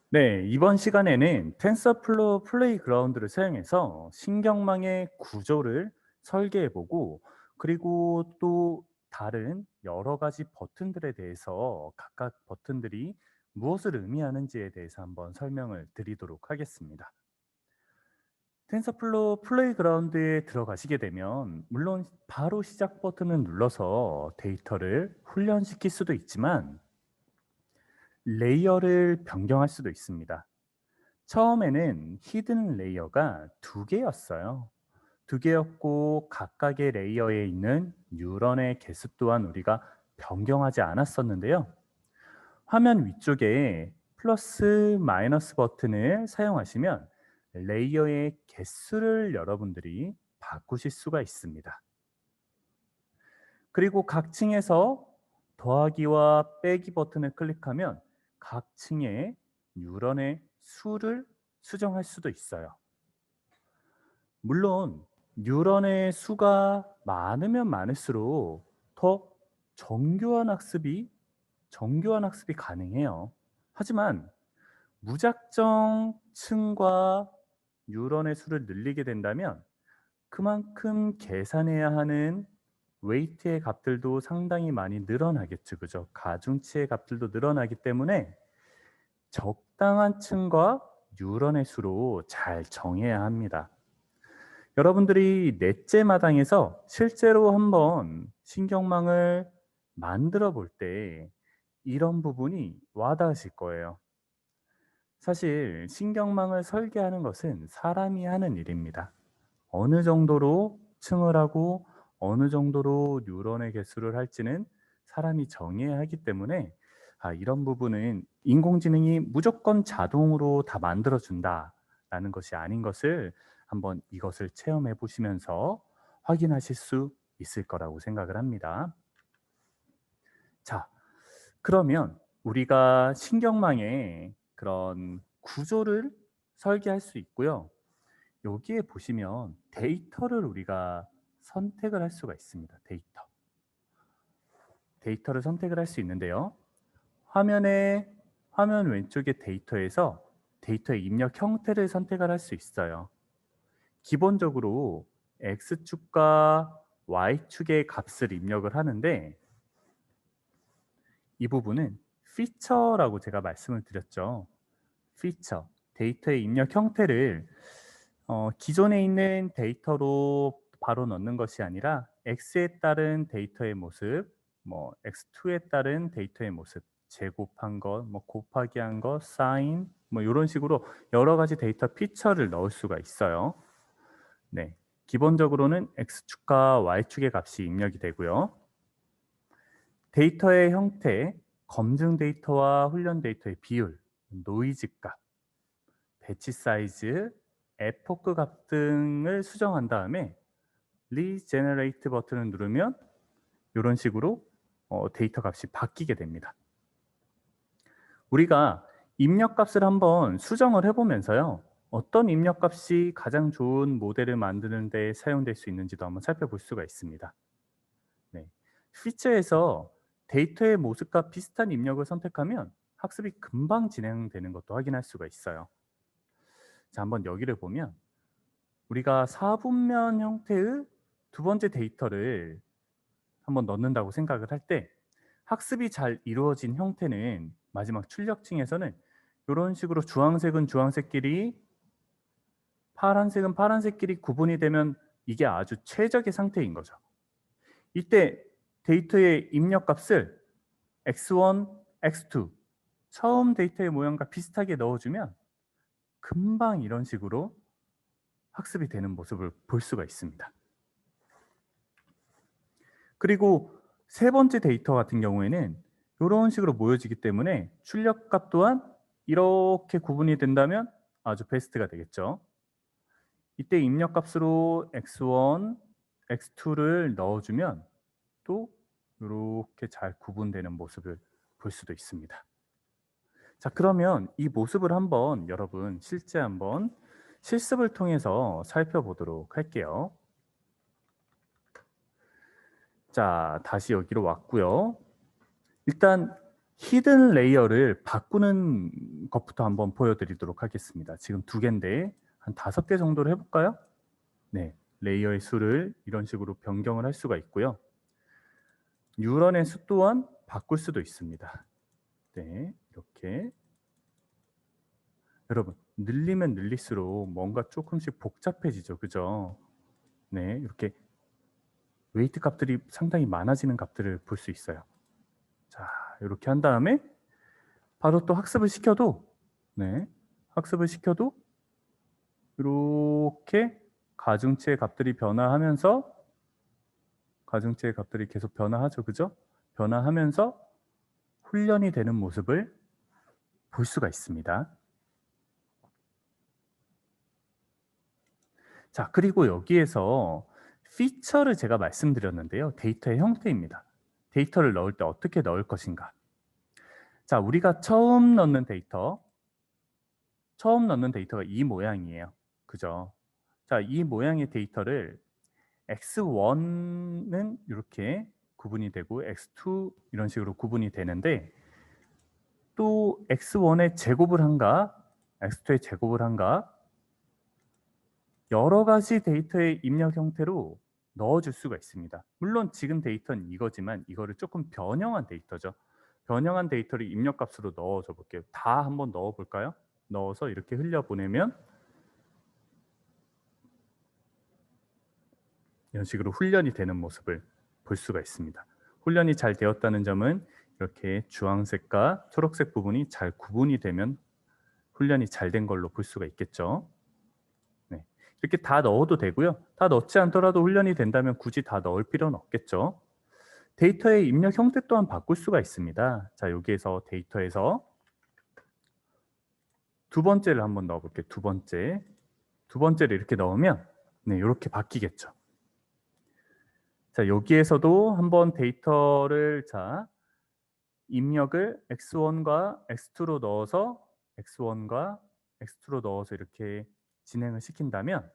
네, 이번 시간에는 텐서플로우 플레이그라운드를 사용해서 신경망의 구조를 설계해보고 그리고 또 다른 여러 가지 버튼들에 대해서 각각 버튼들이 무엇을 의미하는지에 대해서 한번 설명을 드리도록 하겠습니다. 텐서플로우 플레이그라운드에 들어가시게 되면 물론 바로 시작 버튼을 눌러서 데이터를 훈련시킬 수도 있지만 레이어를 변경할 수도 있습니다. 처음에는 히든 레이어가 두 개였어요. 두 개였고 각각의 레이어에 있는 뉴런의 개수 또한 우리가 변경하지 않았었는데요. 화면 위쪽에 플러스 마이너스 버튼을 사용하시면 레이어의 개수를 여러분들이 바꾸실 수가 있습니다. 그리고 각 층에서 더하기와 빼기 버튼을 클릭하면 각 층의 뉴런의 수를 수정할 수도 있어요. 물론 뉴런의 수가 많으면 많을수록 더 정교한 학습이 가능해요. 하지만 무작정 층과 뉴런의 수를 늘리게 된다면 그만큼 계산해야 하는 웨이트의 값들도 상당히 많이 늘어나겠죠. 그죠? 가중치의 값들도 늘어나기 때문에 적당한 층과 뉴런의 수로 잘 정해야 합니다. 여러분들이 넷째 마당에서 실제로 한번 신경망을 만들어 볼 때 이런 부분이 와닿으실 거예요. 사실 신경망을 설계하는 것은 사람이 하는 일입니다. 어느 정도로 층을 하고 어느 정도로 뉴런의 개수를 할지는 사람이 정해야 하기 때문에 이런 부분은 인공지능이 무조건 자동으로 다 만들어 준다라는 것이 아닌 것을 한번 이것을 체험해 보시면서 확인하실 수 있을 거라고 생각을 합니다. 자, 그러면 우리가 신경망의 그런 구조를 설계할 수 있고요. 여기에 보시면 데이터를 우리가 선택을 할 수가 있습니다. 데이터를 선택을 할 수 있는데요. 화면 왼쪽의 데이터에서 데이터의 입력 형태를 선택을 할 수 있어요. 기본적으로 X축과 Y축의 값을 입력을 하는데 이 부분은 피처라고 제가 말씀을 드렸죠. 피처, 데이터의 입력 형태를 기존에 있는 데이터로 바로 넣는 것이 아니라 x에 따른 데이터의 모습, 뭐 x2에 따른 데이터의 모습, 제곱한 것, 뭐 곱하기 한 것, 사인, 뭐 이런 식으로 여러 가지 데이터 피처를 넣을 수가 있어요. 네, 기본적으로는 x축과 y축의 값이 입력이 되고요. 데이터의 형태, 검증 데이터와 훈련 데이터의 비율, 노이즈 값, 배치 사이즈, 에포크 값 등을 수정한 다음에 리제너레이트 버튼을 누르면 이런 식으로 데이터 값이 바뀌게 됩니다. 우리가 입력 값을 한번 수정을 해보면서요. 어떤 입력 값이 가장 좋은 모델을 만드는 데 사용될 수 있는지도 한번 살펴볼 수가 있습니다. 네. 피처에서 데이터의 모습과 비슷한 입력을 선택하면 학습이 금방 진행되는 것도 확인할 수가 있어요. 자, 한번 여기를 보면 우리가 4분면 형태의 두 번째 데이터를 한번 넣는다고 생각을 할 때 학습이 잘 이루어진 형태는 마지막 출력층에서는 이런 식으로 주황색은 주황색끼리 파란색은 파란색끼리 구분이 되면 이게 아주 최적의 상태인 거죠. 이때 데이터의 입력 값을 x1, x2 처음 데이터의 모양과 비슷하게 넣어주면 금방 이런 식으로 학습이 되는 모습을 볼 수가 있습니다. 그리고 세 번째 데이터 같은 경우에는 이런 식으로 모여지기 때문에 출력값 또한 이렇게 구분이 된다면 아주 베스트가 되겠죠. 이때 입력값으로 x1, x2를 넣어주면 또 이렇게 잘 구분되는 모습을 볼 수도 있습니다. 자, 그러면 이 모습을 한번 여러분 실제 한번 실습을 통해서 살펴보도록 할게요. 자, 다시 여기로 왔고요. 일단 히든 레이어를 바꾸는 것부터 한번 보여드리도록 하겠습니다. 지금 2개인데 한 5개 정도를 해볼까요? 네, 레이어의 수를 이런 식으로 변경을 할 수가 있고요. 뉴런의 수 또한 바꿀 수도 있습니다. 네, 이렇게. 여러분, 늘리면 늘릴수록 뭔가 조금씩 복잡해지죠. 그죠? 네, 이렇게 웨이트 값들이 상당히 많아지는 값들을 볼 수 있어요. 자, 이렇게 한 다음에 바로 또 학습을 시켜도, 네, 학습을 시켜도 이렇게 가중치의 값들이 변화하면서, 가중치의 값들이 계속 변화하죠. 그죠? 변화하면서 훈련이 되는 모습을 볼 수가 있습니다. 자, 그리고 여기에서 피처를 제가 말씀드렸는데요. 데이터의 형태입니다. 데이터를 넣을 때 어떻게 넣을 것인가. 자, 우리가 처음 넣는 데이터가 이 모양이에요. 그죠? 자, 이 모양의 데이터를 x1은 이렇게 구분이 되고 x2 이런 식으로 구분이 되는데, 또 x1의 제곱을 한가, x2의 제곱을 한가, 여러 가지 데이터의 입력 형태로 넣어줄 수가 있습니다. 물론 지금 데이터는 이거지만 이거를 조금 변형한 데이터죠. 변형한 데이터를 입력값으로 넣어줘 볼게요. 다 한번 넣어볼까요? 넣어서 이렇게 흘려보내면 이런 식으로 훈련이 되는 모습을 볼 수가 있습니다. 훈련이 잘 되었다는 점은 이렇게 주황색과 초록색 부분이 잘 구분이 되면 훈련이 잘 된 걸로 볼 수가 있겠죠. 네. 이렇게 다 넣어도 되고요. 다 넣지 않더라도 훈련이 된다면 굳이 다 넣을 필요는 없겠죠. 데이터의 입력 형태 또한 바꿀 수가 있습니다. 자, 여기에서 데이터에서 2번째를 한번 넣어볼게요. 2번째. 2번째를 이렇게 넣으면 네, 이렇게 바뀌겠죠. 자, 여기에서도 한번 데이터를, 자, 입력을 x1과 x2로 넣어서 x1과 x2로 넣어서 이렇게 진행을 시킨다면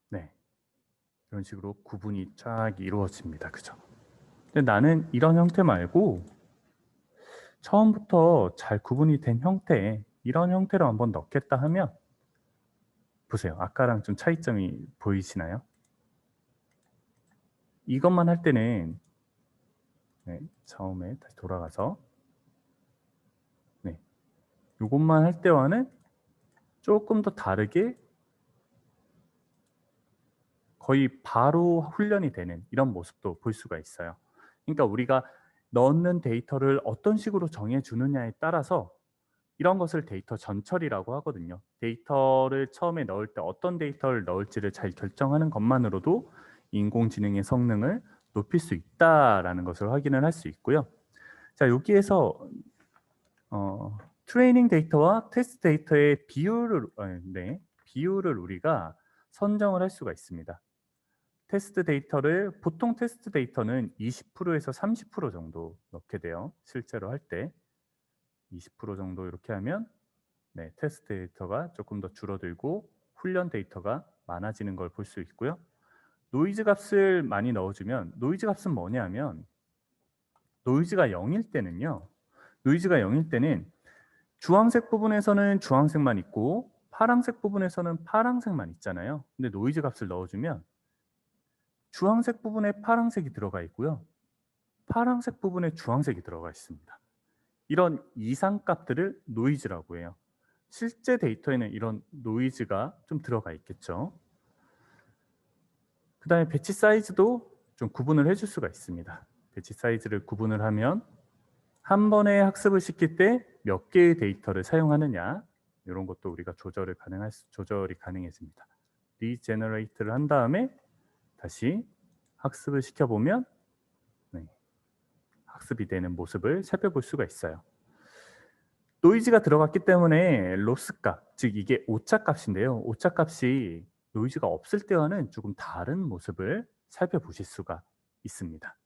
네, 이런 식으로 구분이 쫙 이루어집니다. 그죠? 근데 나는 이런 형태 말고 처음부터 잘 구분이 된 형태, 이런 형태로 한번 넣겠다 하면 보세요. 아까랑 좀 차이점이 보이시나요? 이것만 할 때는 네, 처음에 다시 돌아가서 네, 이것만 할 때와는 조금 더 다르게 거의 바로 훈련이 되는 이런 모습도 볼 수가 있어요. 그러니까 우리가 넣는 데이터를 어떤 식으로 정해주느냐에 따라서 이런 것을 데이터 전처리라고 하거든요. 데이터를 처음에 넣을 때 어떤 데이터를 넣을지를 잘 결정하는 것만으로도 인공지능의 성능을 높일 수 있다라는 것을 확인을 할 수 있고요. 자, 여기에서 트레이닝 데이터와 테스트 데이터의 비율을 우리가 선정을 할 수가 있습니다. 보통 테스트 데이터는 20%에서 30% 정도 넣게 돼요. 실제로 할 때 20% 정도 이렇게 하면 네, 테스트 데이터가 조금 더 줄어들고 훈련 데이터가 많아지는 걸 볼 수 있고요. 노이즈 값을 많이 넣어주면, 노이즈 값은 뭐냐면 노이즈가 0일 때는요. 노이즈가 0일 때는 주황색 부분에서는 주황색만 있고 파란색 부분에서는 파란색만 있잖아요. 근데 노이즈 값을 넣어주면 주황색 부분에 파란색이 들어가 있고요. 파란색 부분에 주황색이 들어가 있습니다. 이런 이상값들을 노이즈라고 해요. 실제 데이터에는 이런 노이즈가 좀 들어가 있겠죠. 그 다음에 배치 사이즈도 좀 구분을 해줄 수가 있습니다. 배치 사이즈를 구분을 하면 한 번에 학습을 시킬 때 몇 개의 데이터를 사용하느냐, 이런 것도 우리가 조절이 가능해집니다. 리제너레이트를 한 다음에 다시 학습을 시켜보면 네, 학습이 되는 모습을 살펴볼 수가 있어요. 노이즈가 들어갔기 때문에 로스값, 즉 이게 오차값인데요. 오차값이 노이즈가 없을 때와는 조금 다른 모습을 살펴보실 수가 있습니다.